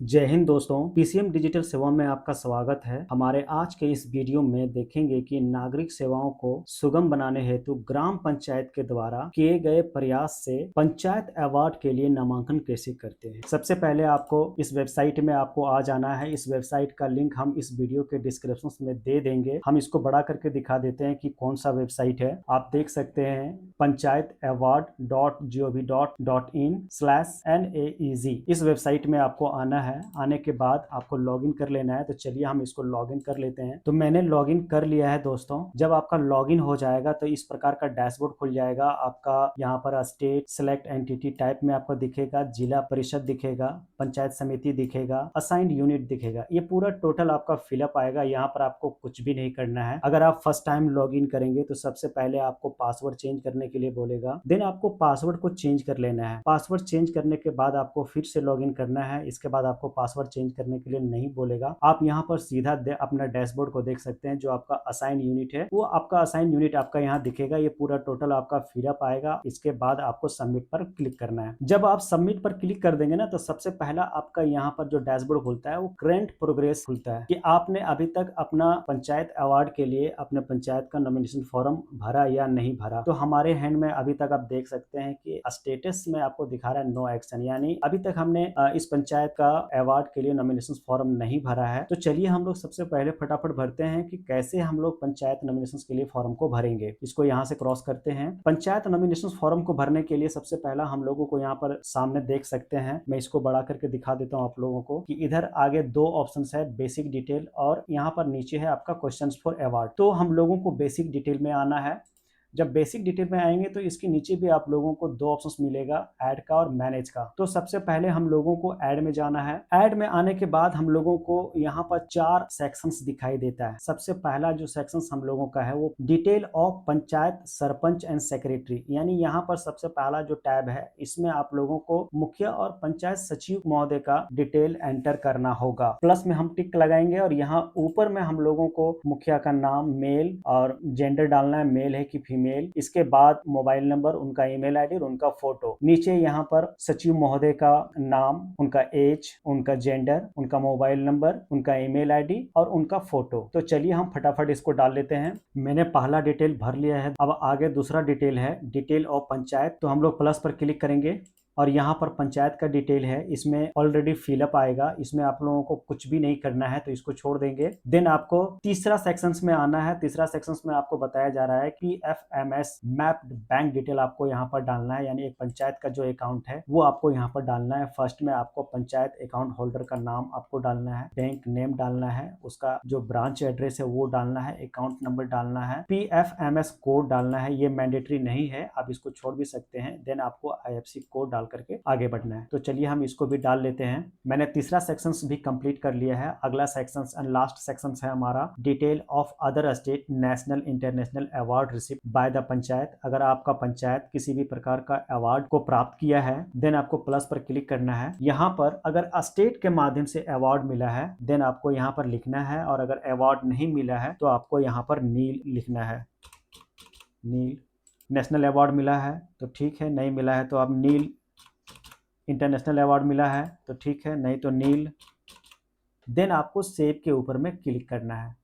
जय हिंद दोस्तों, PCM digital सेवा में आपका स्वागत है। हमारे आज के इस वीडियो में देखेंगे कि नागरिक सेवाओं को सुगम बनाने हेतु ग्राम पंचायत के द्वारा किए गए प्रयास से पंचायत अवार्ड के लिए नामांकन कैसे करते हैं। सबसे पहले आपको इस वेबसाइट में आपको आ जाना है। इस वेबसाइट का लिंक हम इस वीडियो के डिस्क्रिप्शन में दे देंगे। हम इसको बड़ा करके दिखा देते हैं कि कौन सा वेबसाइट है। आप देख सकते हैं panchayataward.gov.in/NAEZ। इस वेबसाइट में आपको आना है। आने के बाद आपको लॉगिन कर लेना है। तो चलिए हम इसको लॉगिन कर लेते हैं। तो मैंने लॉगिन कर लिया है दोस्तों। जब आपका लॉगिन हो जाएगा तो इस प्रकार का डैशबोर्ड खुल जाएगा। आपका यहाँ पर स्टेट सेलेक्ट एंटिटी टाइप में आपको दिखेगा, जिला परिषद दिखेगा, पंचायत समिति दिखेगा, असाइंड यूनिट दिखेगा। ये पूरा टोटल आपका फिलअप आएगा। यहाँ पर आपको कुछ भी नहीं करना है। अगर आप फर्स्ट टाइम लॉगिन करेंगे तो सबसे पहले आपको पासवर्ड चेंज करने के लिए बोलेगा। देन आपको पासवर्ड को चेंज कर लेना है। पासवर्ड चेंज करने के बाद आपको फिर से लॉगिन करना है। इसके बाद आपको पासवर्ड चेंज करने के लिए नहीं बोलेगा। आप यहाँ पर सीधा अपना डैशबोर्ड को देख सकते हैं। जो आपका असाइन यूनिट है वो आपका असाइन यूनिट आपका यहाँ दिखेगा। ये पूरा टोटल आपका फिलअप आएगा। इसके बाद आपको सबमिट पर क्लिक करना है। जब आप सबमिट पर क्लिक कर देंगे ना तो सबसे पहला आपका यहाँ पर जो डैशबोर्ड खुलता है वो करंट प्रोग्रेस खुलता है कि आपने अभी तक अपना पंचायत अवार्ड के लिए अपने पंचायत का नॉमिनेशन फॉर्म भरा या नहीं भरा। तो हमारे हैंड में अभी तक आप देख सकते हैं कि स्टेटस में आपको दिखा रहा है नो एक्शन, यानी अभी तक हमने इस पंचायत का अवार्ड के लिए नॉमिनेशन फॉर्म नहीं भरा है। तो चलिए हम लोग सबसे पहले फटाफट भरते हैं कि कैसे हम लोग पंचायत नॉमिनेशन के लिए फॉर्म को भरेंगे। इसको यहाँ से क्रॉस करते हैं। पंचायत नॉमिनेशन फॉर्म को भरने के लिए सबसे पहला हम लोगों को यहाँ पर सामने देख सकते हैं। मैं इसको बड़ा करके दिखा देता हूँ आप लोगों को कि इधर आगे दो ऑप्शन है, बेसिक डिटेल और यहाँ पर नीचे है आपका क्वेश्चन फॉर अवार्ड। तो हम लोगों को बेसिक डिटेल में आना है। जब बेसिक डिटेल में आएंगे तो इसके नीचे भी आप लोगों को दो ऑप्शंस मिलेगा, ऐड का और मैनेज का। तो सबसे पहले हम लोगों को ऐड में जाना है। ऐड में आने के बाद हम लोगों को यहाँ पर 4 सेक्शंस दिखाई देता है। सबसे पहला जो सेक्शंस हम लोगों का है वो detail of panchayat sarpanch and secretary, यानी यहाँ पर सबसे पहला जो टैब है इसमें आप लोगों को मुखिया और पंचायत सचिव महोदय का डिटेल एंटर करना होगा। प्लस में हम टिक लगाएंगे और यहाँ ऊपर में हम लोगों को मुखिया का नाम, मेल और जेंडर डालना है, मेल है कि फीमेल। इसके बाद मोबाइल नंबर, उनका ईमेल आईडी और उनका फोटो। नीचे यहाँ पर सचिव महोदय का नाम, उनका एज, उनका जेंडर, उनका मोबाइल नंबर, उनका ईमेल आईडी और उनका फोटो। तो चलिए हम फटाफट इसको डाल लेते हैं। मैंने पहला डिटेल भर लिया है। अब आगे दूसरा डिटेल है डिटेल ऑफ पंचायत। तो हम लोग प्लस पर क्लिक करेंगे और यहाँ पर पंचायत का डिटेल है। इसमें ऑलरेडी फिलअप आएगा। इसमें आप लोगों को कुछ भी नहीं करना है तो इसको छोड़ देंगे। देन आपको तीसरा सेक्शंस में आना है। तीसरा सेक्शंस में आपको बताया जा रहा है कि FMS मैप्ड बैंक डिटेल आपको यहाँ पर डालना है, यानी एक पंचायत का जो अकाउंट है वो आपको यहाँ पर डालना है। फर्स्ट में आपको पंचायत अकाउंट होल्डर का नाम आपको डालना है, बैंक नेम डालना है, उसका जो ब्रांच एड्रेस है वो डालना है, अकाउंट नंबर डालना है, PFMS कोड डालना है। ये मैंडेटरी नहीं है, आप इसको छोड़ भी सकते हैं। देन आपको IFSC कोड डाल करके आगे बढ़ना है। तो चलिए हम इसको भी डाल लेते हैं। मैंने तीसरा सेक्शंस भी कंप्लीट कर लिया है। अगला सेक्शंस एंड लास्ट सेक्शंस है हमारा detail of other state national international award received by the panchayat. अगर आपका पंचायत किसी भी प्रकार का अवार्ड को प्राप्त किया है देन आपको प्लस पर क्लिक करना है। यहाँ पर अगर स्टेट के माध्यम से अवार्ड मिला है देन आपको यहाँ पर लिखना है, और अगर अवार्ड नहीं मिला है तो आपको यहाँ पर नील लिखना है। नील नेशनल अवार्ड मिला है तो ठीक है, नहीं मिला है तो आप नील। इंटरनेशनल अवार्ड मिला है तो ठीक है, नहीं तो नील। देन आपको सेव के ऊपर में क्लिक करना है।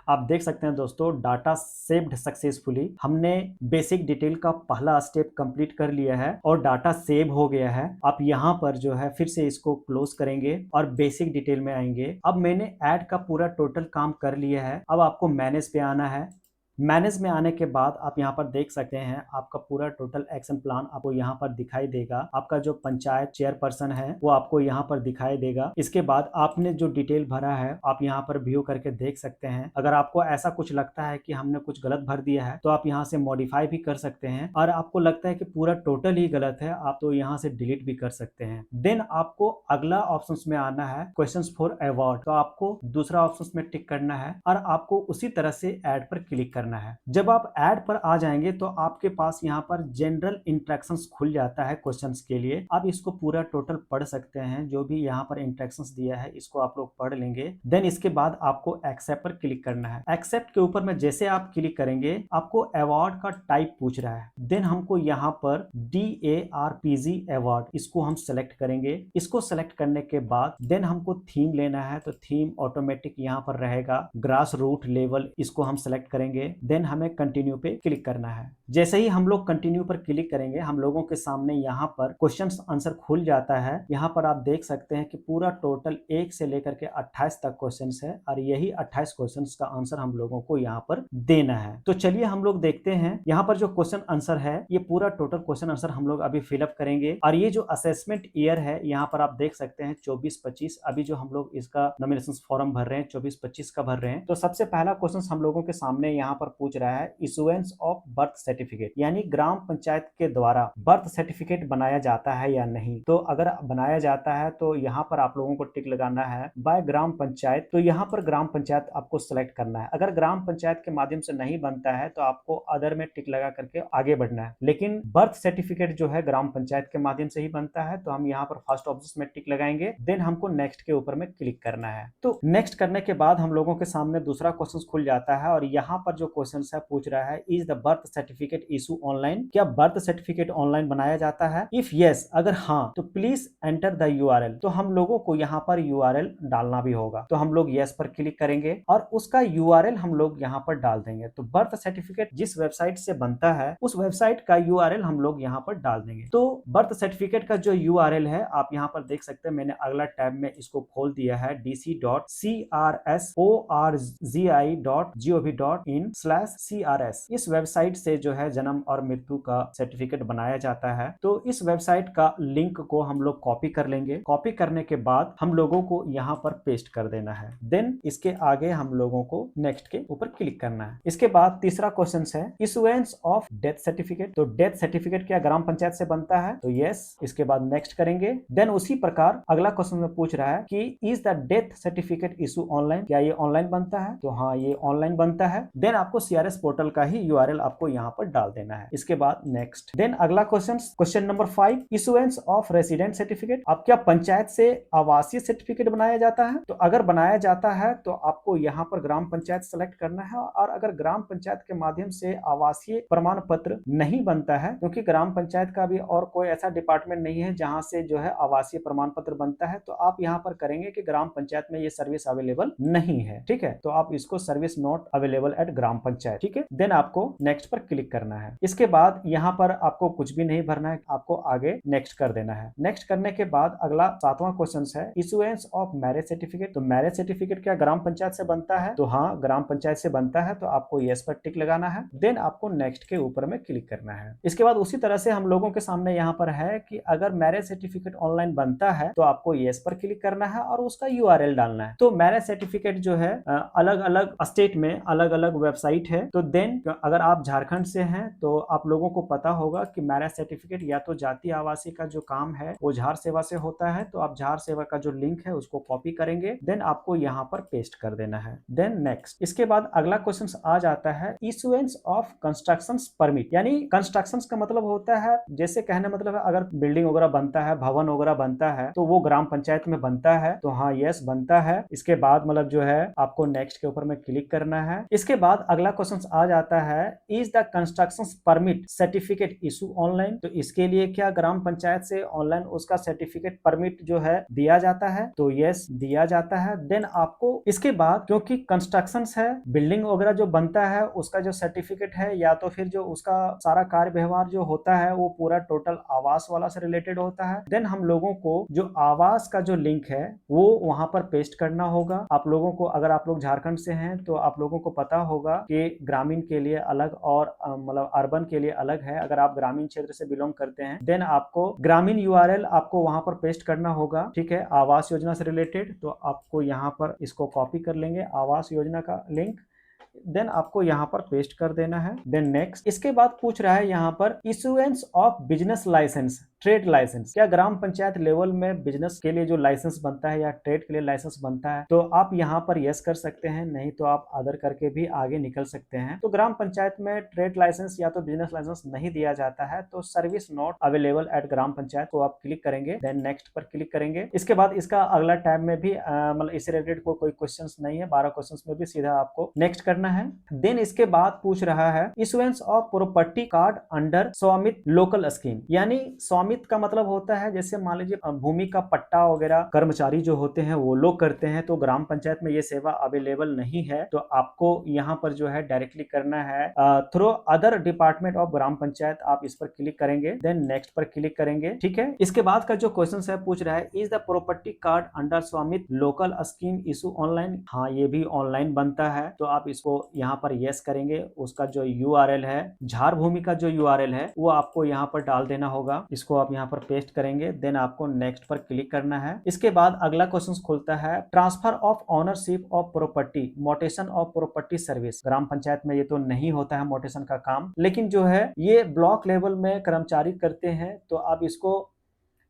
आप देख सकते हैं दोस्तों, डाटा सेव्ड सक्सेसफुली। हमने बेसिक डिटेल का पहला स्टेप कंप्लीट कर लिया है और डाटा सेव हो गया है। आप यहाँ पर जो है फिर से इसको क्लोज करेंगे और बेसिक डिटेल में आएंगे। अब मैंने ऐड का पूरा टोटल काम कर लिया है। अब आपको मैनेज पे आना है। मैनेज में आने के बाद आप यहाँ पर देख सकते हैं आपका पूरा टोटल एक्शन प्लान आपको यहाँ पर दिखाई देगा। आपका जो पंचायत चेयरपर्सन है वो आपको यहाँ पर दिखाई देगा। इसके बाद आपने जो डिटेल भरा है आप यहाँ पर व्यू करके देख सकते हैं। अगर आपको ऐसा कुछ लगता है कि हमने कुछ गलत भर दिया है तो आप यहाँ से मॉडिफाई भी कर सकते हैं, और आपको लगता है कि पूरा टोटल ही गलत है आप तो यहाँ से डिलीट भी कर सकते हैं। देन आपको अगला ऑप्शन में आना है क्वेश्चन फॉर अवार्ड। तो आपको दूसरा ऑप्शन में टिक करना है और आपको उसी तरह से ऐड पर क्लिक करना करना है। जब आप ऐड पर आ जाएंगे तो आपके पास यहाँ पर जनरल इंस्ट्रक्शंस खुल जाता है क्वेश्चंस के लिए। आप इसको पूरा टोटल पढ़ सकते हैं, जो भी यहाँ पर इंस्ट्रक्शंस दिया है इसको आप लोग पढ़ लेंगे। देन इसके बाद आपको एक्सेप्ट पर क्लिक करना है। एक्सेप्ट के ऊपर में जैसे आप क्लिक करेंगे आपको अवार्ड का टाइप पूछ रहा है। देन हमको यहाँ पर DARPG अवार्ड इसको हम सेलेक्ट करेंगे। इसको सेलेक्ट करने के बाद देन हमको थीम लेना है, तो थीम ऑटोमेटिक यहाँ पर रहेगा। ग्रास रूट लेवल इसको हम सेलेक्ट करेंगे। देन हमें कंटिन्यू पे क्लिक करना है। जैसे ही हम लोग कंटिन्यू पर क्लिक करेंगे हम लोगों के सामने यहाँ पर क्वेश्चन आंसर खुल जाता है। यहाँ पर आप देख सकते हैं कि पूरा टोटल 1 से लेकर के 28 तक क्वेश्चंस है और यही 28 क्वेश्चंस का आंसर हम लोगों को यहाँ पर देना है। तो चलिए हम लोग देखते हैं यहाँ पर जो क्वेश्चन आंसर है, ये पूरा टोटल क्वेश्चन आंसर हम लोग अभी फिलअप करेंगे। और ये जो असेसमेंट ईयर है यहाँ पर आप देख सकते हैं 24-25, अभी जो हम लोग इसका नॉमिनेशन फॉर्म भर रहे हैं 24-25 का भर रहे हैं। तो सबसे पहला क्वेश्चन हम लोगों के सामने यहाँ पर पूछ रहा है इशुएंस ऑफ बर्थ सर्टिफिकेट, यानी ग्राम पंचायत के द्वारा बर्थ सर्टिफिकेट बनाया जाता है या नहीं। तो अगर बनाया जाता है तो यहाँ पर आप लोगों को टिक लगाना है बाय ग्राम पंचायत। तो यहाँ पर ग्राम पंचायत आपको सेलेक्ट करना है। अगर ग्राम पंचायत के माध्यम से नहीं बनता है तो आपको अदर में टिक लगा करके आगे बढ़ना है। लेकिन बर्थ सर्टिफिकेट जो है ग्राम पंचायत के माध्यम से ही बनता है, तो हम यहाँ पर फर्स्ट ऑप्शन में टिक लगाएंगे। देन हमको नेक्स्ट के ऊपर में क्लिक करना है। तो नेक्स्ट करने के बाद हम लोगों के सामने दूसरा क्वेश्चन खुल जाता है और यहाँ पर जो क्वेश्चन है पूछ रहा है is the birth certificate issue online, क्या बर्थ सर्टिफिकेट ऑनलाइन बनाया जाता है। इफ यस, अगर हाँ तो प्लीज एंटर द URL। तो हम लोगों को यहाँ पर URL डालना भी होगा, तो हम लोग यस पर क्लिक करेंगे और उसका URL हम लोग यहाँ पर डाल देंगे। तो बर्थ सर्टिफिकेट जिस वेबसाइट से बनता है उस वेबसाइट का URL हम लोग यहाँ पर डाल देंगे। तो बर्थ सर्टिफिकेट का जो URL है आप यहाँ पर देख सकते हैं, मैंने अगला टैब में इसको खोल दिया है dc.crsorzi.gov.in/CRS। इस वेबसाइट से जो है जन्म और मृत्यु का सर्टिफिकेट बनाया जाता है। तो इस वेबसाइट का लिंक को हम लोग कॉपी कर लेंगे। कॉपी करने के बाद हम लोगों को यहाँ पर पेस्ट कर देना है। देन इसके आगे हम लोगों को नेक्स्ट के ऊपर क्लिक करना है। इसके बाद तीसरा क्वेश्चन है इशुएंस ऑफ डेथ सर्टिफिकेट। तो डेथ सर्टिफिकेट क्या ग्राम पंचायत से बनता है, तो यस। इसके बाद नेक्स्ट करेंगे। देन उसी प्रकार अगला क्वेश्चन में पूछ रहा है कि is the death certificate issue online, क्या ये ऑनलाइन बनता है, तो हाँ ये ऑनलाइन बनता है। देन आपको CRS पोर्टल का ही URL आपको यहाँ पर डाल देना है। इसके बाद नेक्स्ट। देन अगला question number 5 issuance of resident certificate. अब क्या पंचायत से आवासीय सर्टिफिकेट बनाया जाता है, तो अगर बनाया जाता है तो आपको यहाँ पर ग्राम पंचायत सेलेक्ट करना है। और अगर ग्राम पंचायत के माध्यम से आवासीय प्रमाण पत्र नहीं बनता है, क्योंकि ग्राम पंचायत का भी और कोई ऐसा डिपार्टमेंट नहीं है जहां से जो है आवासीय प्रमाण पत्र बनता है, तो आप यहाँ पर करेंगे कि ग्राम पंचायत में ये सर्विस अवेलेबल नहीं है। ठीक है, तो आप इसको service not available at gram panchayat. ठीक है, देन आपको नेक्स्ट पर क्लिक करना है। इसके बाद यहाँ पर आपको कुछ भी नहीं भरना है, आपको आगे नेक्स्ट कर देना है। नेक्स्ट करने के बाद अगला 7वां क्वेश्चन है इशुएंस ऑफ मैरिज सर्टिफिकेट। तो मैरिज सर्टिफिकेट क्या ग्राम पंचायत से बनता है, तो हाँ ग्राम पंचायत से बनता है, तो आपको यस पर टिक लगाना है। देन आपको नेक्स्ट के ऊपर में क्लिक करना है। इसके बाद उसी तरह से हम लोगों के सामने यहाँ पर है कि अगर मैरिज सर्टिफिकेट ऑनलाइन बनता है तो आपको यस पर क्लिक करना है और उसका URL डालना है। तो मैरिज सर्टिफिकेट जो है अलग अलग स्टेट में अलग अलग वेबसाइट है। तो देन अगर आप झारखंड से हैं तो आप लोगों को पता होगा कि मैरिज सर्टिफिकेट या तो जाति आवासीय का जो काम है वो झार सेवा से होता है, तो आप झार सेवा का जो लिंक है उसको कॉपी करेंगे। देन आपको यहाँ पर पेस्ट कर देना है। Then next. इसके बाद अगला क्वेश्चन आ जाता है इशुएंस ऑफ कंस्ट्रक्शन परमिट। यानी कंस्ट्रक्शन का मतलब होता है, जैसे कहने मतलब है अगर बिल्डिंग वगैरह बनता है, भवन वगैरह बनता है, तो वो ग्राम पंचायत में बनता है, तो हाँ यस बनता है। इसके बाद मतलब जो है आपको नेक्स्ट के ऊपर में क्लिक करना है। इसके बाद अगला क्वेश्चन आ जाता है is the construction permit certificate issue online. तो इसके लिए क्या ग्राम पंचायत से ऑनलाइन उसका सर्टिफिकेट परमिट जो है दिया जाता है, तो यस दिया जाता है। देन आपको इसके बाद क्योंकि कंस्ट्रक्शन है, बिल्डिंग वगैरह जो बनता है उसका जो सर्टिफिकेट है या तो फिर जो उसका सारा कार्य व्यवहार जो होता है वो पूरा टोटल आवास वाला से रिलेटेड होता है। देन हम लोगों को जो आवास का जो लिंक है वो वहां पर पेस्ट करना होगा। आप लोगों को अगर आप लोग झारखंड से हैं तो आप लोगों को पता होगा कि ग्रामीण के लिए अलग और मतलब अर्बन के लिए अलग है। अगर आप ग्रामीण क्षेत्र से बिलोंग करते हैं देन आपको ग्रामीण URL आपको वहां पर पेस्ट करना होगा। ठीक है, आवास योजना से रिलेटेड, तो आपको यहाँ पर इसको कॉपी कर लेंगे आवास योजना का लिंक। देन आपको यहाँ पर पेस्ट कर देना है। Then next. इसके बाद पूछ रहा है यहाँ पर issuance of business licence trade licence, क्या ग्राम पंचायत लेवल में बिजनेस के लिए जो लाइसेंस बनता है या ट्रेड के लिए लाइसेंस बनता है, तो आप यहाँ पर यस कर सकते हैं, नहीं तो आप अदर करके भी आगे निकल सकते हैं। तो ग्राम पंचायत में ट्रेड लाइसेंस या तो बिजनेस लाइसेंस नहीं दिया जाता है, तो service not available at gram panchayat को आप क्लिक करेंगे, देन नेक्स्ट पर क्लिक करेंगे। इसके बाद इसका अगला टैब में भी मतलब इससे रिलेटेड कोई क्वेश्चंस नहीं है, 12 क्वेश्चंस में भी सीधा आपको नेक्स्ट करना है। देन इसके बाद पूछ रहा है issuance of property card under स्वामित्व लोकल स्कीम, यानी स्वामित्व का मतलब होता है जैसे मान लीजिए भूमि का पट्टा वगैरह कर्मचारी जो होते हैं वो लोग करते हैं, तो ग्राम पंचायत में ये सेवा अवेलेबल नहीं है, तो आपको यहाँ पर जो है डायरेक्टली करना है through other department of gram panchayat. आप इस पर क्लिक करेंगे, देन नेक्स्ट पर क्लिक करेंगे, ठीक है। इसके बाद का जो क्वेश्चन है पूछ रहा है is the property card under स्वामित्व लोकल स्कीम इशू ऑनलाइन, हाँ ये भी ऑनलाइन बनता है, तो आप इसको यहाँ पर यस करेंगे। उसका जो यूआरएल है, झार भूमि का जो यूआरएल है वो आपको यहाँ पर डाल देना होगा, इसको आप यहाँ पर पेस्ट करेंगे, देन आपको नेक्स्ट पर क्लिक करना है। इसके बाद अगला क्वेश्चन खुलता है transfer of ownership of property mutation of property service. ग्राम पंचायत में ये तो नहीं होता है मोटेशन का काम, लेकिन जो है ये ब्लॉक लेवल में कर्मचारी करते हैं, तो आप इसको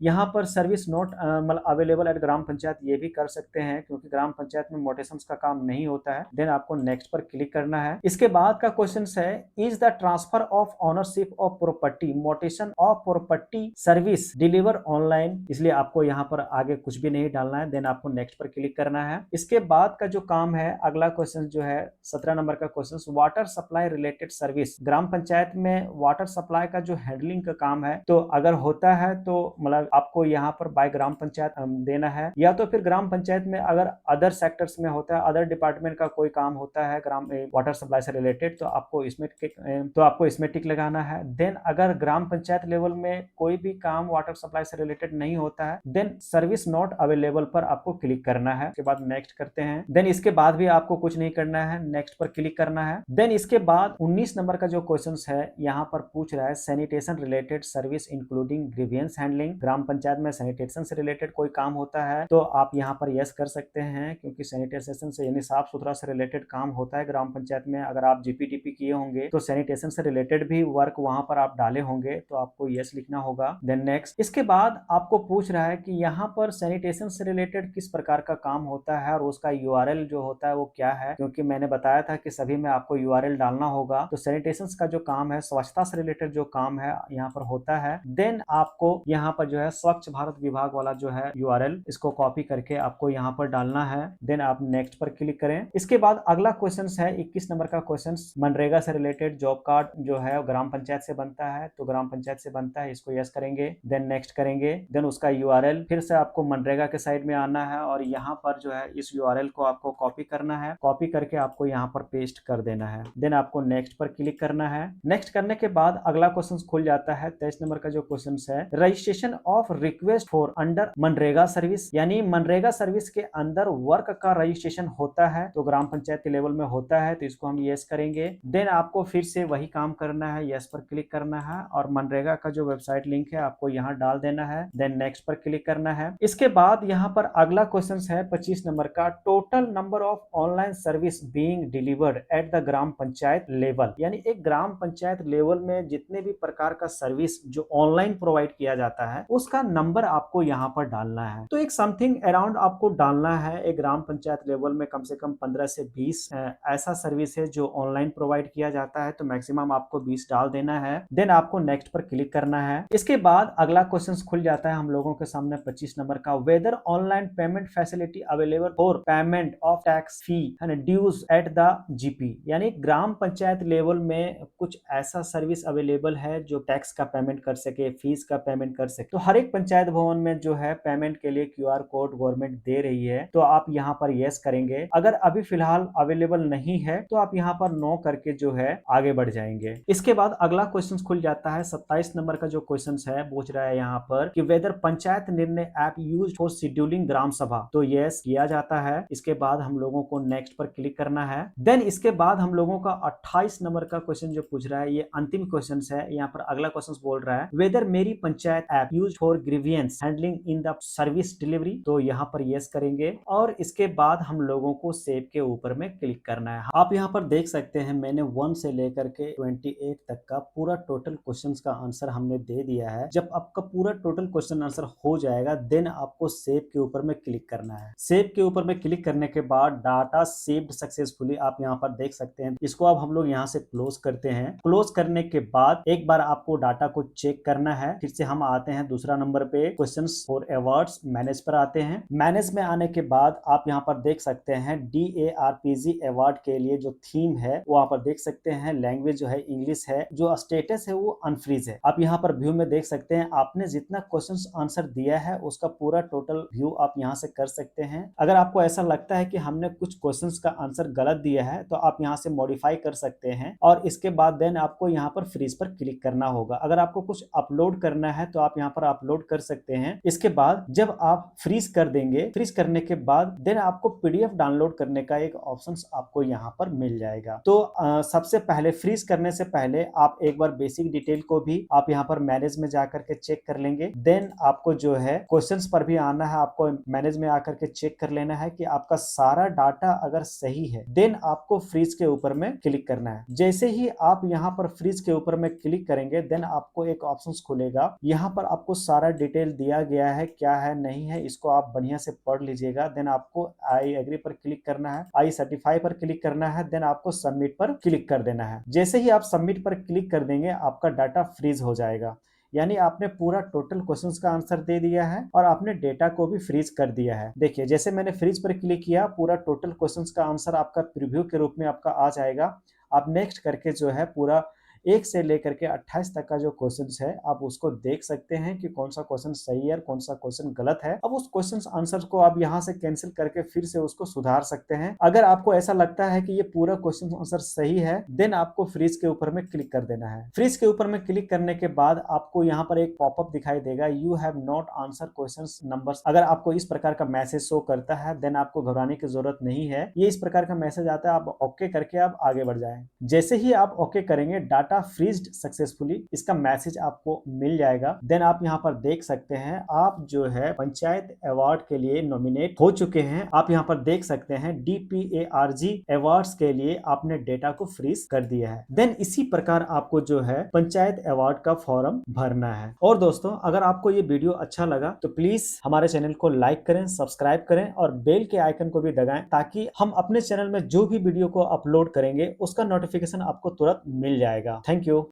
यहाँ पर सर्विस नॉट मतलब अवेलेबल एट ग्राम पंचायत ये भी कर सकते हैं, क्योंकि ग्राम पंचायत में मोटेशंस का काम नहीं होता है। देन आपको नेक्स्ट पर क्लिक करना है। इसके बाद का क्वेश्चन है is the transfer of ownership of property mutation of property service deliver online, इसलिए आपको यहाँ पर आगे कुछ भी नहीं डालना है। देन आपको नेक्स्ट पर क्लिक करना है। इसके बाद का जो काम है अगला क्वेश्चन जो है 17 नंबर का question water supply related service. ग्राम पंचायत में वाटर सप्लाई का जो हैंडलिंग का काम है, तो अगर होता है तो मतलब आपको यहाँ पर बाय ग्राम पंचायत देना है, या तो फिर ग्राम पंचायत में अगर अदर सेक्टर्स में होता है, अदर डिपार्टमेंट का कोई काम होता है ग्राम वाटर सप्लाई से रिलेटेड, तो आपको इसमें टिक लगाना है। देन अगर ग्राम पंचायत लेवल में कोई भी काम वाटर सप्लाई से रिलेटेड नहीं होता है, देन सर्विस नॉट अवेलेबल पर आपको क्लिक करना है। उसके बाद नेक्स्ट करते हैं। देन इसके बाद भी आपको कुछ नहीं करना है, नेक्स्ट पर क्लिक करना है। देन इसके बाद 19 नंबर का जो क्वेश्चन है यहाँ पर पूछ रहा है sanitation related service including grievance handling. ग्राम पंचायत में सैनिटेशन से रिलेटेड कोई काम होता है तो आप यहाँ पर यस कर सकते हैं, क्योंकि सैनिटेशन से यानी साफ सुथरा से रिलेटेड काम होता है ग्राम पंचायत में। अगर आप जीपीटीपी किए होंगे तो सैनिटेशन से रिलेटेड भी वर्क वहां पर आप डाले होंगे, तो आपको यस लिखना होगा। Then next. इसके बाद आपको पूछ रहा है कि यहाँ पर सैनिटेशन से रिलेटेड किस प्रकार का काम होता है और उसका यूआरएल जो होता है वो क्या है, क्योंकि मैंने बताया था कि सभी में आपको यूआरएल डालना होगा। तो सैनिटेशन का जो काम है, स्वच्छता से रिलेटेड जो काम है यहाँ पर होता है। देन आपको यहाँ पर जो है स्वच्छ भारत विभाग वाला जो है यूआरएल, इसको कॉपी करके आपको यहाँ पर डालना है। देन आप नेक्स्ट पर क्लिक करें। इसके बाद अगला क्वेश्चन है 21 नंबर का क्वेश्चन, मनरेगा से रिलेटेड जॉब कार्ड जो है ग्राम पंचायत से बनता है, तो ग्राम पंचायत से बनता है, इसको यस करेंगे। देन नेक्स्ट करेंगे। देन उसका यूआरएल फिर से आपको मनरेगा के साइड में आना है और यहाँ पर जो है इस यूआरएल को आपको कॉपी करना है, कॉपी करके आपको यहाँ पर पेस्ट कर देना है। देन आपको नेक्स्ट पर क्लिक करना है। नेक्स्ट करने के बाद अगला क्वेश्चन खुल जाता है 23 नंबर का जो क्वेश्चन है registration of request for under MNREGA service, यानी मनरेगा सर्विस के अंदर वर्क का रजिस्ट्रेशन होता है, तो ग्राम पंचायत के लेवल में होता है, तो इसको हम यस करेंगे। देन आपको फिर से वही काम करना है, यस पर क्लिक करना है और मनरेगा का जो वेबसाइट लिंक है आपको यहाँ डाल देना है। देन नेक्स्ट पर क्लिक करना है। इसके बाद यहाँ पर अगला क्वेश्चन है 25 नंबर का total number of online service being delivered at the gram panchayat level, यानी एक ग्राम पंचायत लेवल में जितने भी प्रकार का सर्विस जो ऑनलाइन प्रोवाइड किया जाता है उसका नंबर आपको यहाँ पर डालना है। तो एक समथिंग अराउंड आपको डालना है। एक ग्राम पंचायत लेवल में कम से कम 15 से 20 ऐसा सर्विस है जो ऑनलाइन प्रोवाइड किया जाता है, तो मैक्सिमम आपको 20 डाल देना है। देन आपको नेक्स्ट पर क्लिक करना है। इसके बाद अगला क्वेश्चन खुल जाता है हम लोगों के सामने 25 नंबर का whether online payment facility available for payment of tax fee and dues at the GP, यानी ग्राम पंचायत लेवल में कुछ ऐसा सर्विस अवेलेबल है जो टैक्स का पेमेंट कर सके, फीस का पेमेंट कर सके। तो हर एक पंचायत भवन में जो है पेमेंट के लिए क्यूआर कोड गवर्नमेंट दे रही है, तो आप यहाँ पर यस करेंगे। अगर अभी फिलहाल अवेलेबल नहीं है तो आप यहाँ पर नो करके जो है आगे बढ़ जाएंगे। इसके बाद अगला क्वेश्चन खुल जाता है 27 नंबर का जो क्वेश्चन है पूछ रहा है यहाँ पर कि वेदर पंचायत निर्णय ऐप यूज फॉर शेड्यूलिंग ग्राम सभा, तो यस किया जाता है। इसके बाद हम लोगों को नेक्स्ट पर क्लिक करना है। देन इसके बाद हम लोगों का 28 नंबर का क्वेश्चन जो पूछ रहा है ये अंतिम क्वेश्चन है। यहाँ पर अगला क्वेश्चन बोल रहा है वेदर मेरी panchayat app use for grievance handling in the service delivery, तो यहाँ पर यस करेंगे और इसके बाद हम लोगों को सेव के ऊपर में क्लिक करना है। आप यहाँ पर देख सकते हैं मैंने 1 से लेकर के 28 तक का पूरा टोटल क्वेश्चंस का आंसर हमने दे दिया है। जब आपका पूरा टोटल क्वेश्चन आंसर हो जाएगा देन आपको सेव के ऊपर में क्लिक करना है। सेव के ऊपर में क्लिक करने के बाद डाटा सेव्ड सक्सेसफुली आप यहाँ पर देख सकते हैं। इसको अब हम लोग यहाँ से क्लोज करते हैं। क्लोज करने के बाद एक बार आपको डाटा को चेक करना है। फिर से हम आते हैं दूसरा नंबर पे, क्वेश्चंस फॉर अवार्ड्स, मैनेज पर आते हैं। मैनेज में आने के बाद आप यहाँ पर देख सकते हैं DARPG अवार्ड के लिए जो थीम है वो यहाँ पर देख सकते हैं। लैंग्वेज जो है इंग्लिश है, जो स्टेटस है वो अनफ्रीज है। आप यहाँ पर व्यू में देख सकते हैं आपने जितना क्वेश्चंस आंसर दिया है उसका पूरा टोटल व्यू आप यहाँ से कर सकते हैं। अगर आपको ऐसा लगता है कि हमने कुछ क्वेश्चंस का आंसर गलत दिया है तो आप यहाँ से मॉडिफाई कर सकते हैं और इसके बाद देन आपको यहाँ पर फ्रीज पर क्लिक करना होगा। अगर आपको कुछ अपलोड करना है तो आप यहाँ पर अपलोड कर सकते हैं। इसके बाद जब आप फ्रीज कर देंगे, फ्रीज करने के बाद देन आपको PDF डाउनलोड करने का एक ऑप्शन आपको यहाँ पर मिल जाएगा। तो सबसे पहले फ्रीज करने से पहले आप एक बार बेसिक डिटेल को भी आप यहाँ पर मैनेज में जाकर के चेक कर लेंगे। देन आपको जो है क्वेश्चंस पर भी आना है, आपको मैनेज में आकर के चेक कर लेना है कि आपका सारा डाटा अगर सही है देन आपको फ्रीज के ऊपर में क्लिक करना है। जैसे ही आप यहाँ पर फ्रीज के ऊपर में क्लिक करेंगे देन आपको एक ऑप्शन खुलेगा। यहाँ पर आपको सारा डिटेल दिया गया है, क्या है नहीं है, इसको आप बढ़िया से पढ़ लीजिएगा। देन आपको आई एग्री पर क्लिक करना है, आई सर्टिफाई पर क्लिक करना है, देन आपको सबमिट पर क्लिक कर देना है। जैसे ही आप सबमिट पर क्लिक कर देंगे आपका डाटा फ्रीज हो जाएगा। यानी आपने पूरा टोटल क्वेश्चंस का आंसर दे दिया है और आपने डेटा को भी फ्रीज कर दिया है। देखिए जैसे मैंने फ्रीज पर क्लिक किया पूरा टोटल क्वेश्चंस का आंसर आपका प्रीव्यू के रूप में आपका आ जाएगा। आप नेक्स्ट करके जो है पूरा 1 से लेकर के 28 तक का जो क्वेश्चंस है आप उसको देख सकते हैं कि कौन सा क्वेश्चन सही है और कौन सा क्वेश्चन गलत है। अब उस क्वेश्चन आंसर को आप यहाँ से कैंसिल करके फिर से उसको सुधार सकते हैं। अगर आपको ऐसा लगता है कि ये पूरा क्वेश्चन आंसर सही है देन आपको फ्रीज के ऊपर में क्लिक कर देना है। फ्रीज के ऊपर में क्लिक करने के बाद आपको यहाँ पर एक पॉपअप दिखाई देगा, you have not answer question numbers. अगर आपको इस प्रकार का मैसेज शो करता है देन आपको घबराने की जरूरत नहीं है। ये इस प्रकार का मैसेज आता है, आप ओके करके आप आगे बढ़ जाएं। जैसे ही आप ओके करेंगे डाटा फ्रीज्ड सक्सेसफुली इसका मैसेज आपको मिल जाएगा। देन आप यहाँ पर देख सकते हैं आप जो है पंचायत अवार्ड के लिए नॉमिनेट हो चुके हैं। आप यहाँ पर देख सकते हैं DPARG अवार्ड्स के लिए आपने डेटा को फ्रीज कर दिया है। देन इसी प्रकार आपको जो है पंचायत अवार्ड का फॉर्म भरना है। और दोस्तों अगर आपको ये वीडियो अच्छा लगा तो प्लीज हमारे चैनल को लाइक करें, सब्सक्राइब करें और बेल के आइकन को भी दबाएं ताकि हम अपने चैनल में जो भी वीडियो को अपलोड करेंगे उसका नोटिफिकेशन आपको तुरंत मिल जाएगा। Thank you.